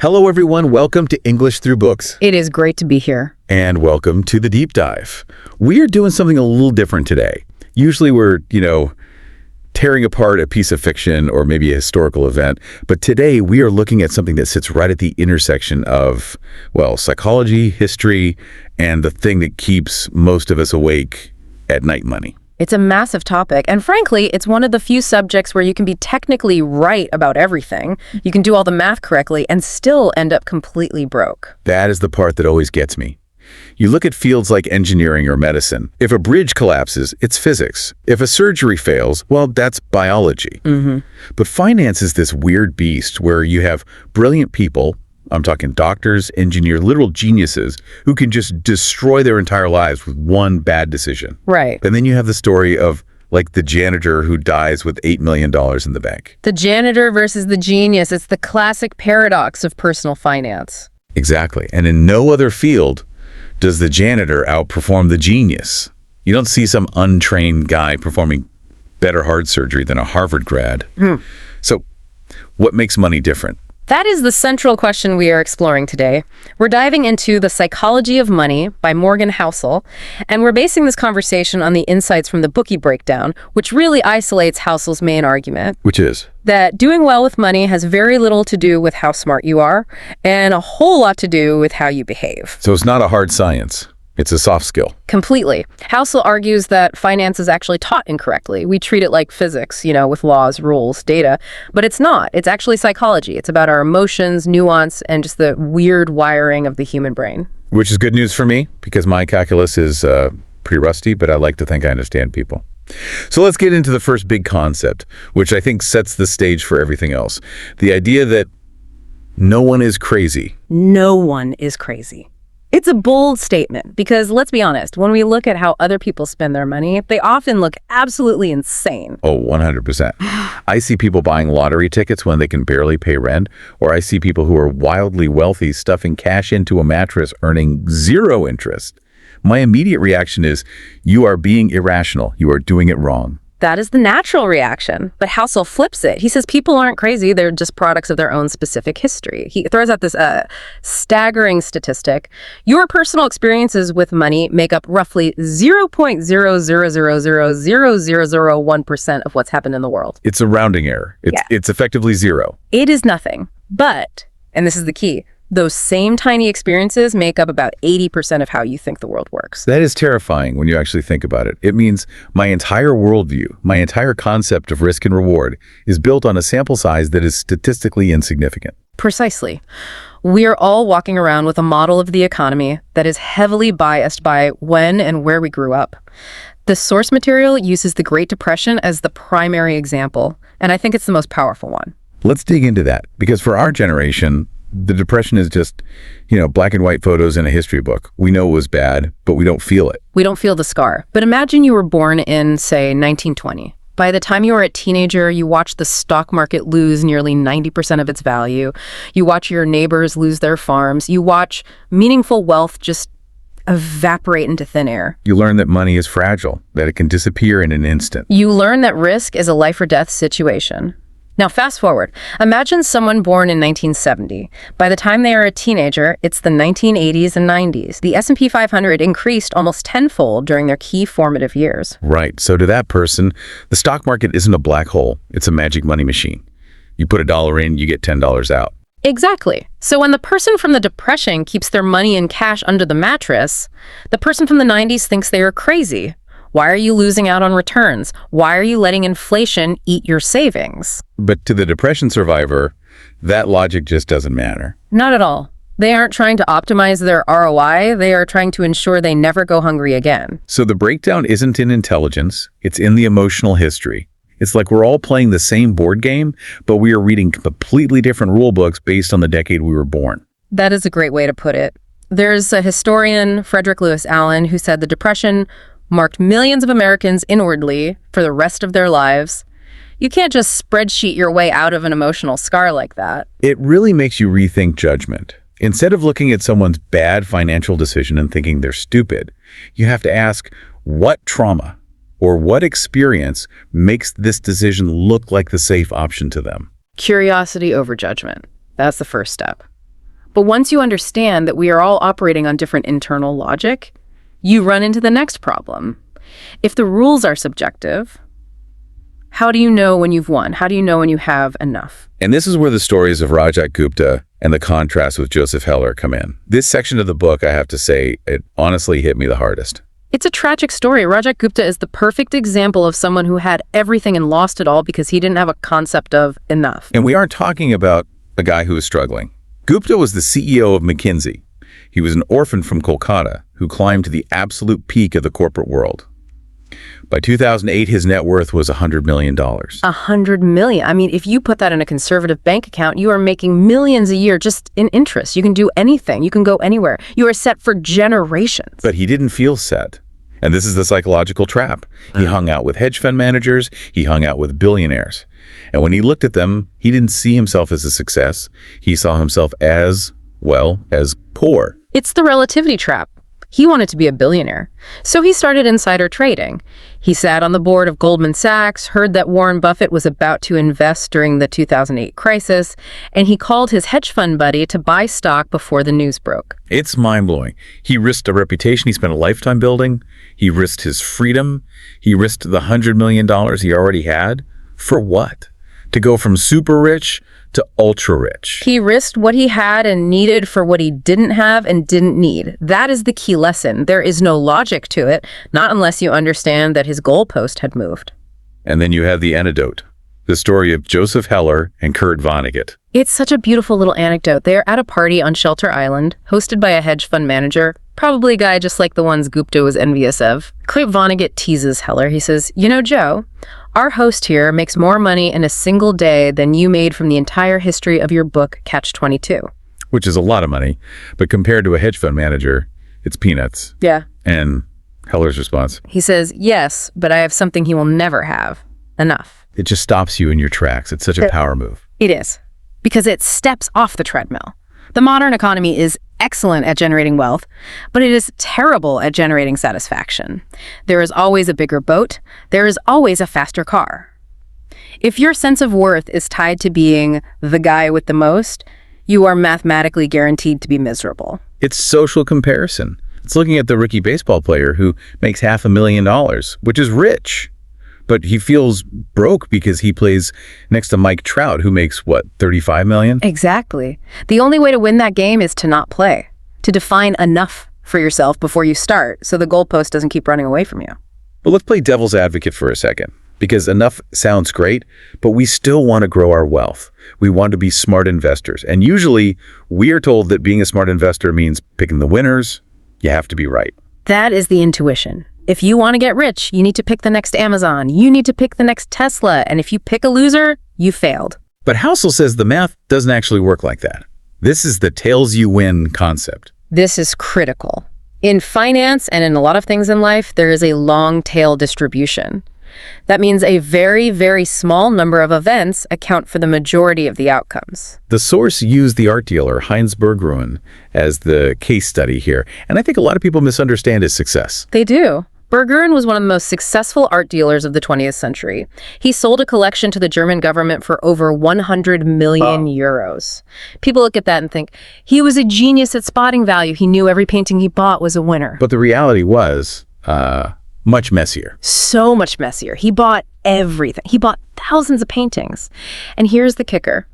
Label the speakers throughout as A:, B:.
A: Hello, everyone. Welcome to English Through Books.
B: It is great to be here.
A: And welcome to the Deep Dive. We are doing something a little different today. Usually we're, tearing apart a piece of fiction or maybe a historical event. But today we are looking at something that sits right at the intersection of, psychology, history, and the thing that keeps most of us awake at night, money.
B: It's a massive topic, and frankly, it's one of the few subjects where you can be technically right about everything. You can do all the math correctly and still end up completely broke.
A: That is the part that always gets me. You look at fields like engineering or medicine. If a bridge collapses, it's physics. If a surgery fails, that's biology. But finance is this weird beast where you have brilliant people, I'm talking doctors, engineers, literal geniuses, who can just destroy their entire lives with one bad decision.
B: Right.
A: And then you have the story of, the janitor who dies with $8 million in the bank.
B: The janitor versus the genius. It's the classic paradox of personal finance.
A: Exactly. And in no other field does the janitor outperform the genius. You don't see some untrained guy performing better heart surgery than a Harvard grad. So what makes money different?
B: That is the central question we are exploring today. We're diving into The Psychology of Money by Morgan Housel, and we're basing this conversation on the insights from the Bookie Breakdown, which really isolates Housel's main argument.
A: Which is?
B: That doing well with money has very little to do with how smart you are, and a whole lot to do with how you behave.
A: So it's not a hard science. It's a soft skill.
B: Completely. Housel argues that finance is actually taught incorrectly. We treat it like physics, with laws, rules, data, but it's not. It's actually psychology. It's about our emotions, nuance, and just the weird wiring of the human brain.
A: Which is good news for me, because my calculus is pretty rusty, but I like to think I understand people. So let's get into the first big concept, which I think sets the stage for everything else. The idea that no one is crazy.
B: No one is crazy. It's a bold statement because, let's be honest, when we look at how other people spend their money, they often look absolutely insane.
A: Oh, 100%. I see people buying lottery tickets when they can barely pay rent, or I see people who are wildly wealthy stuffing cash into a mattress earning zero interest. My immediate reaction is, you are being irrational. You are doing it wrong.
B: That is the natural reaction. But Housel flips it. He says people aren't crazy. They're just products of their own specific history. He throws out this staggering statistic. Your personal experiences with money make up roughly 0.000000001% of what's happened in the world.
A: It's a rounding error. It's effectively zero.
B: It is nothing. But, and this is the key, those same tiny experiences make up about 80% of how you think the world works.
A: That is terrifying when you actually think about it. It means my entire worldview, my entire concept of risk and reward is built on a sample size that is statistically insignificant.
B: Precisely. We are all walking around with a model of the economy that is heavily biased by when and where we grew up. The source material uses the Great Depression as the primary example, and I think it's the most powerful one.
A: Let's dig into that, because for our generation, the Depression is just, black and white photos in a history book. We know it was bad, but we don't feel it.
B: We don't feel the scar. But imagine you were born in, say, 1920. By the time you were a teenager, you watched the stock market lose nearly 90% of its value. You watch your neighbors lose their farms. You watch meaningful wealth just evaporate into thin air.
A: You learn that money is fragile, that it can disappear in an instant.
B: You learn that risk is a life or death situation. Now, fast forward. Imagine someone born in 1970. By the time they are a teenager, it's the 1980s and 90s. The S&P 500 increased almost tenfold during their key formative years.
A: Right. So to that person, the stock market isn't a black hole. It's a magic money machine. You put $1 in, you get $10 out.
B: Exactly. So when the person from the Depression keeps their money in cash under the mattress, the person from the 90s thinks they are crazy. Why are you losing out on returns? Why are you letting inflation eat your savings?
A: But to the Depression survivor, that logic just doesn't matter.
B: Not at all. They aren't trying to optimize their ROI. They are trying to ensure they never go hungry again.
A: So the breakdown isn't in intelligence. It's in the emotional history. It's like we're all playing the same board game, but we are reading completely different rule books based on the decade we were born.
B: That is a great way to put it. There's a historian, Frederick Lewis Allen, who said the Depression marked millions of Americans inwardly for the rest of their lives. You can't just spreadsheet your way out of an emotional scar like that.
A: It really makes you rethink judgment. Instead of looking at someone's bad financial decision and thinking they're stupid, you have to ask, what trauma or what experience makes this decision look like the safe option to them?
B: Curiosity over judgment. That's the first step. But once you understand that we are all operating on different internal logic, you run into the next problem. If the rules are subjective, how do you know when you've won? How do you know when you have enough?
A: And this is where the stories of Rajat Gupta and the contrast with Joseph Heller come in. This section of the book, I have to say, it honestly hit me the hardest.
B: It's a tragic story. Rajat Gupta is the perfect example of someone who had everything and lost it all because he didn't have a concept of enough.
A: And we aren't talking about a guy who was struggling. Gupta was the CEO of McKinsey. He was an orphan from Kolkata who climbed to the absolute peak of the corporate world. By 2008, his net worth was $100 million.
B: $100 million. I mean, if you put that in a conservative bank account, you are making millions a year just in interest. You can do anything. You can go anywhere. You are set for generations.
A: But he didn't feel set. And this is the psychological trap. He hung out with hedge fund managers. He hung out with billionaires. And when he looked at them, he didn't see himself as a success. He saw himself as, well, as poor.
B: It's the relativity trap. He wanted to be a billionaire, so he started insider trading. He sat on the board of Goldman Sachs, heard that Warren Buffett was about to invest during the 2008 crisis, and he called his hedge fund buddy to buy stock before the news broke.
A: It's mind-blowing. He risked a reputation he spent a lifetime building. He risked his freedom. He risked the $100 million he already had. For what? To go from super rich to ultra rich.
B: He risked what he had and needed for what he didn't have and didn't need. That is the key lesson. There is no logic to it, not unless you understand that his goalpost had moved.
A: And then you have the anecdote, the story of Joseph Heller and Kurt Vonnegut.
B: It's such a beautiful little anecdote. They're at a party on Shelter Island, hosted by a hedge fund manager, probably a guy just like the ones Gupta was envious of. Kurt Vonnegut teases Heller. He says, "You know, Joe, our host here makes more money in a single day than you made from the entire history of your book, Catch-22.
A: Which is a lot of money, but compared to a hedge fund manager, it's peanuts.
B: Yeah.
A: And Heller's response?
B: He says, "Yes, but I have something he will never have. Enough."
A: It just stops you in your tracks. It's such a power move.
B: It is, because it steps off the treadmill. The modern economy is excellent at generating wealth, but it is terrible at generating satisfaction. There is always a bigger boat. There is always a faster car. If your sense of worth is tied to being the guy with the most, you are mathematically guaranteed to be miserable.
A: It's social comparison. It's looking at the rookie baseball player who makes $500,000, which is rich. But he feels broke because he plays next to Mike Trout, who makes, what, $35 million?
B: Exactly. The only way to win that game is to not play, to define enough for yourself before you start, so the goalpost doesn't keep running away from you.
A: But let's play devil's advocate for a second, because enough sounds great, but we still want to grow our wealth. We want to be smart investors. And usually, we are told that being a smart investor means picking the winners. You have to be right.
B: That is the intuition. If you want to get rich, you need to pick the next Amazon. You need to pick the next Tesla. And if you pick a loser, you failed.
A: But Housel says the math doesn't actually work like that. This is the tails you win concept.
B: This is critical. In finance and in a lot of things in life, there is a long tail distribution. That means a very, very small number of events account for the majority of the outcomes.
A: The source used the art dealer, Heinz Berggruen, as the case study here. And I think a lot of people misunderstand his success.
B: They do. Berggruen was one of the most successful art dealers of the 20th century. He sold a collection to the German government for over 100 million euros. People look at that and think, he was a genius at spotting value. He knew every painting he bought was a winner.
A: But the reality was much messier.
B: So much messier. He bought everything. He bought thousands of paintings. And here's the kicker.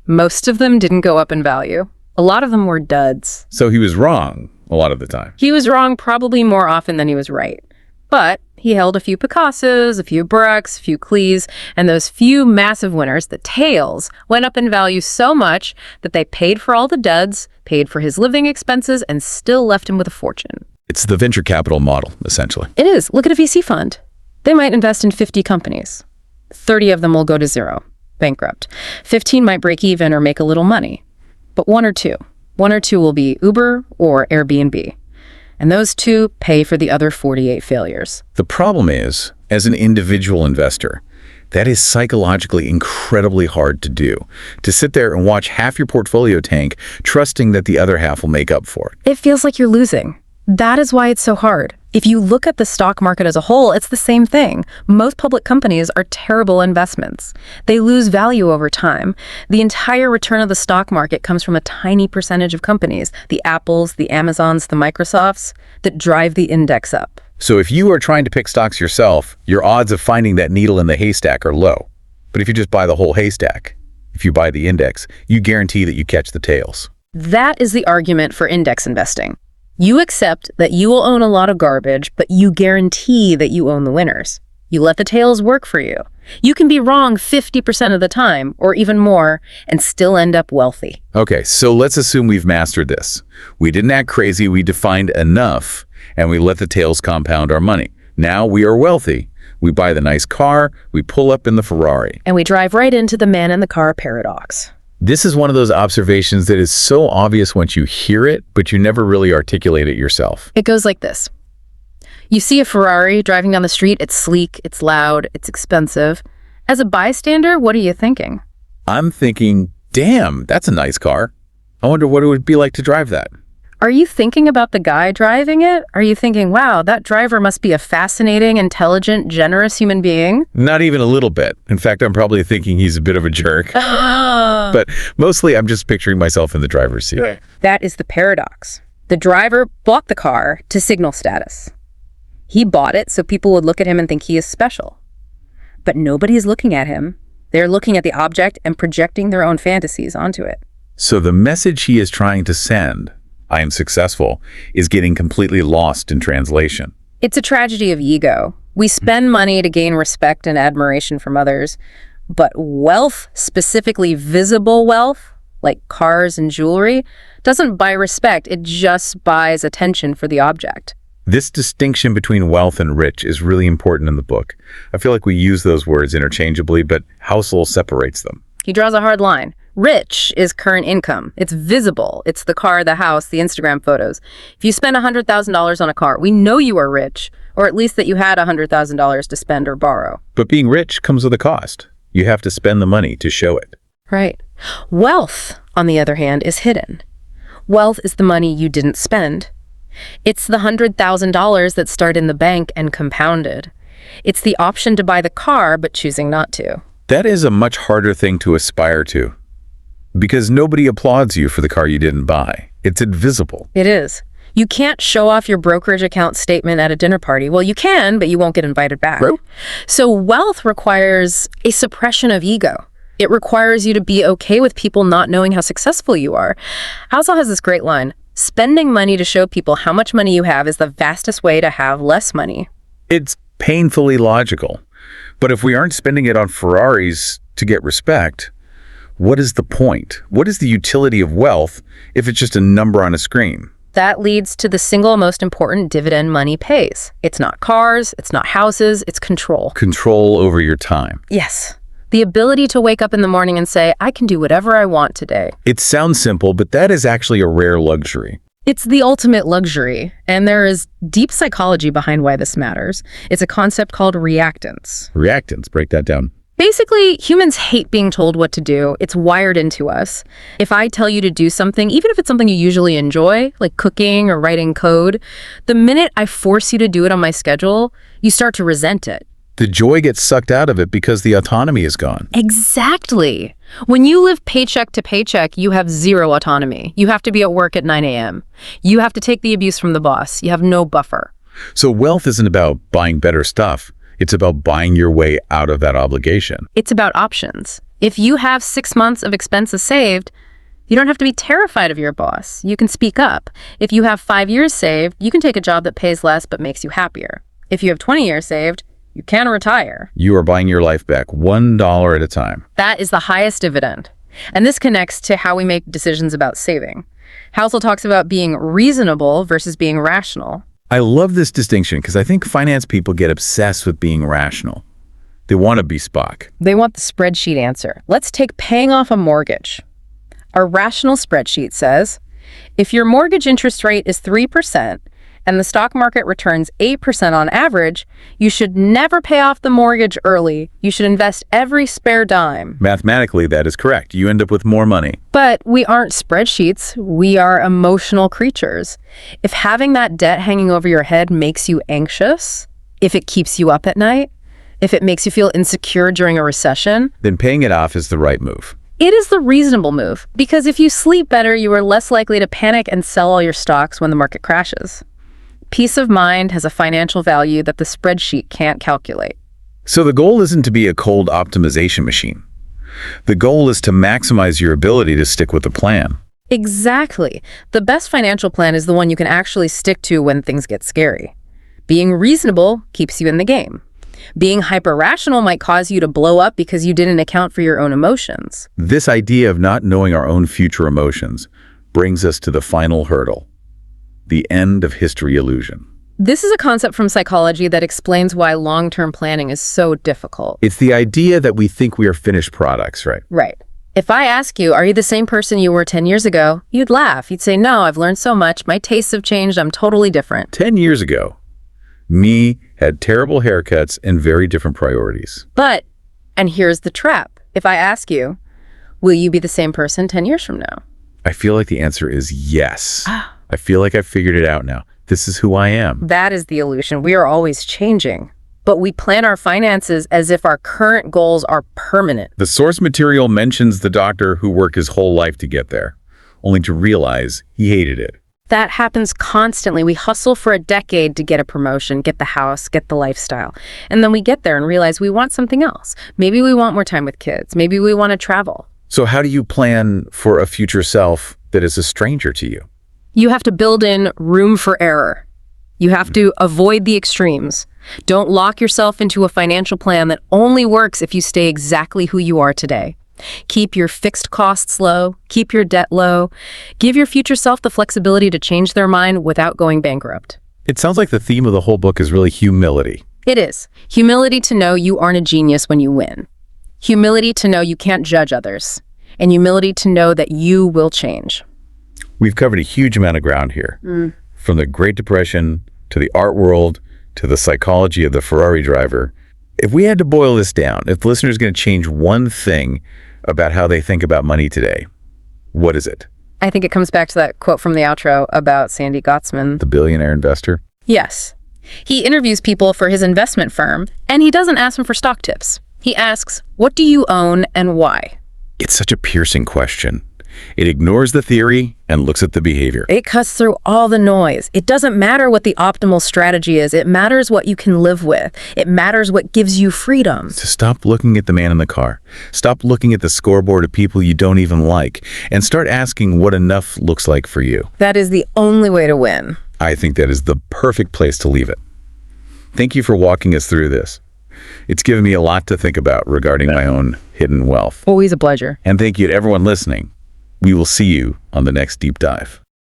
B: Most of them didn't go up in value. A lot of them were duds.
A: So he was wrong a lot of the time.
B: He was wrong probably more often than he was right. But he held a few Picassos, a few Baraks, a few Klees, and those few massive winners, the tails, went up in value so much that they paid for all the duds, paid for his living expenses, and still left him with a fortune.
A: It's the venture capital model, essentially.
B: It is. Look at a VC fund. They might invest in 50 companies. 30 of them will go to zero, bankrupt. 15 might break even or make a little money. But one or two will be Uber or Airbnb. And those two pay for the other 48 failures.
A: The problem is, as an individual investor, that is psychologically incredibly hard to do. To sit there and watch half your portfolio tank, trusting that the other half will make up for it.
B: It feels like you're losing. That is why it's so hard. If you look at the stock market as a whole, it's the same thing. Most public companies are terrible investments. They lose value over time. The entire return of the stock market comes from a tiny percentage of companies, the Apples, the Amazons, the Microsofts, that drive the index up.
A: So if you are trying to pick stocks yourself, your odds of finding that needle in the haystack are low. But if you just buy the whole haystack, if you buy the index, you guarantee that you catch the tails.
B: That is the argument for index investing. You accept that you will own a lot of garbage, but you guarantee that you own the winners. You let the tails work for you. You can be wrong 50% of the time, or even more, and still end up wealthy.
A: Okay, so let's assume we've mastered this. We didn't act crazy, we defined enough, and we let the tails compound our money. Now we are wealthy. We buy the nice car, we pull up in the Ferrari.
B: And we drive right into the man in the car paradox.
A: This is one of those observations that is so obvious once you hear it, but you never really articulate it yourself.
B: It goes like this. You see a Ferrari driving down the street. It's sleek, it's loud, it's expensive. As a bystander, what are you thinking?
A: I'm thinking, damn, that's a nice car. I wonder what it would be like to drive that.
B: Are you thinking about the guy driving it? Are you thinking, wow, that driver must be a fascinating, intelligent, generous human being?
A: Not even a little bit. In fact, I'm probably thinking he's a bit of a jerk. But mostly I'm just picturing myself in the driver's seat.
B: That is the paradox. The driver bought the car to signal status. He bought it so people would look at him and think he is special. But nobody is looking at him. They're looking at the object and projecting their own fantasies onto it.
A: So the message he is trying to send, I am successful, is getting completely lost in translation.
B: It's a tragedy of ego. We spend money to gain respect and admiration from others, but wealth, specifically visible wealth, like cars and jewelry, doesn't buy respect, it just buys attention for the object.
A: This distinction between wealth and rich is really important in the book. I feel like we use those words interchangeably, but Housel separates them.
B: He draws a hard line. Rich is current income. It's visible. It's the car, the house, the Instagram photos. If you spend $100,000 on a car, we know you are rich, or at least that you had $100,000 to spend or borrow.
A: But being rich comes with a cost. You have to spend the money to show it.
B: Right. Wealth, on the other hand, is hidden. Wealth is the money you didn't spend. It's the $100,000 that start in the bank and compounded. It's the option to buy the car, but choosing not to.
A: That is a much harder thing to aspire to, because nobody applauds you for the car you didn't buy. It's invisible.
B: It is. You can't show off your brokerage account statement at a dinner party. Well, you can, but you won't get invited back.
A: Right.
B: So wealth requires a suppression of ego. It requires you to be okay with people not knowing how successful you are. Housel has this great line, spending money to show people how much money you have is the fastest way to have less money.
A: It's painfully logical. But if we aren't spending it on Ferraris to get respect, what is the point? What is the utility of wealth if it's just a number on a screen?
B: That leads to the single most important dividend money pays. It's not cars, it's not houses, it's control.
A: Control over your time.
B: Yes. The ability to wake up in the morning and say, I can do whatever I want today.
A: It sounds simple, but that is actually a rare luxury.
B: It's the ultimate luxury, and there is deep psychology behind why this matters. It's a concept called reactance.
A: Reactance, break that down.
B: Basically, humans hate being told what to do. It's wired into us. If I tell you to do something, even if it's something you usually enjoy, like cooking or writing code, the minute I force you to do it on my schedule, you start to resent it.
A: The joy gets sucked out of it because the autonomy is gone.
B: Exactly. When you live paycheck to paycheck, you have zero autonomy. You have to be at work at 9 a.m. You have to take the abuse from the boss. You have no buffer.
A: So wealth isn't about buying better stuff. It's about buying your way out of that obligation.
B: It's about options. If you have 6 months of expenses saved, you don't have to be terrified of your boss. You can speak up. If you have 5 years saved, you can take a job that pays less but makes you happier. If you have 20 years saved, you can retire.
A: You are buying your life back $1 at a time.
B: That is the highest dividend. And this connects to how we make decisions about saving. Housel talks about being reasonable versus being rational.
A: I love this distinction because I think finance people get obsessed with being rational. They want to be Spock.
B: They want the spreadsheet answer. Let's take paying off a mortgage. A rational spreadsheet says, if your mortgage interest rate is 3% and the stock market returns 8% on average, you should never pay off the mortgage early. You should invest every spare dime.
A: Mathematically, that is correct. You end up with more money.
B: But we aren't spreadsheets. We are emotional creatures. If having that debt hanging over your head makes you anxious, if it keeps you up at night, if it makes you feel insecure during a recession,
A: Then paying it off is the right move.
B: it is the reasonable move, because if you sleep better, you are less likely to panic and sell all your stocks when the market crashes. Peace of mind has a financial value that the spreadsheet can't calculate.
A: So the goal isn't to be a cold optimization machine. The goal is to maximize your ability to stick with the plan.
B: Exactly. The best financial plan is the one you can actually stick to when things get scary. Being reasonable keeps you in the game. Being hyper-rational might cause you to blow up because you didn't account for your own emotions.
A: This idea of not knowing our own future emotions brings us to the final hurdle, the end of history illusion.
B: This is a concept from psychology that explains why long-term planning is so difficult.
A: It's the idea that we think we are finished products, right?
B: Right. If I ask you, are you the same person you were 10 years ago? You'd laugh. You'd say, no, I've learned so much. My tastes have changed. I'm totally different.
A: 10 years ago, me had terrible haircuts and very different priorities.
B: But, and here's the trap. If I ask you, will you be the same person 10 years from now?
A: I feel like the answer is yes. I feel like I've figured it out now. This is who I am.
B: That is the illusion. We are always changing. But we plan our finances as if our current goals are permanent.
A: The source material mentions the doctor who worked his whole life to get there, only to realize he hated it.
B: That happens constantly. We hustle for a decade to get a promotion, get the house, get the lifestyle. And then we get there and realize we want something else. Maybe we want more time with kids. Maybe we want to travel.
A: So how do you plan for a future self that is a stranger to you?
B: You have to build in room for error. You have to avoid the extremes. Don't lock yourself into a financial plan that only works if you stay exactly who you are today. Keep your fixed costs low, keep your debt low, give your future self the flexibility to change their mind without going bankrupt.
A: It sounds like the theme of the whole book is really humility.
B: It is. Humility to know you aren't a genius when you win. Humility to know you can't judge others. And humility to know that you will change.
A: We've covered a huge amount of ground here, from the Great Depression to the art world to the psychology of the Ferrari driver. If we had to boil this down, if the listener is going to change one thing about how they think about money today, what is it?
B: I think it comes back to that quote from the outro about Sandy Gottsman.
A: The billionaire investor?
B: Yes. He interviews people for his investment firm, and he doesn't ask them for stock tips. He asks, what do you own and why?
A: It's such a piercing question. It ignores the theory and looks at the behavior.
B: It cuts through all the noise. It doesn't matter what the optimal strategy is. It matters what you can live with. It matters what gives you freedom.
A: To stop looking at the man in the car. Stop looking at the scoreboard of people you don't even like, and start asking what enough looks like for you.
B: That is the only way to win.
A: I think that is the perfect place to leave it. Thank you for walking us through this. It's given me a lot to think about regarding my own hidden wealth.
B: Always a pleasure.
A: And thank you to everyone listening. We will see you on the next deep dive.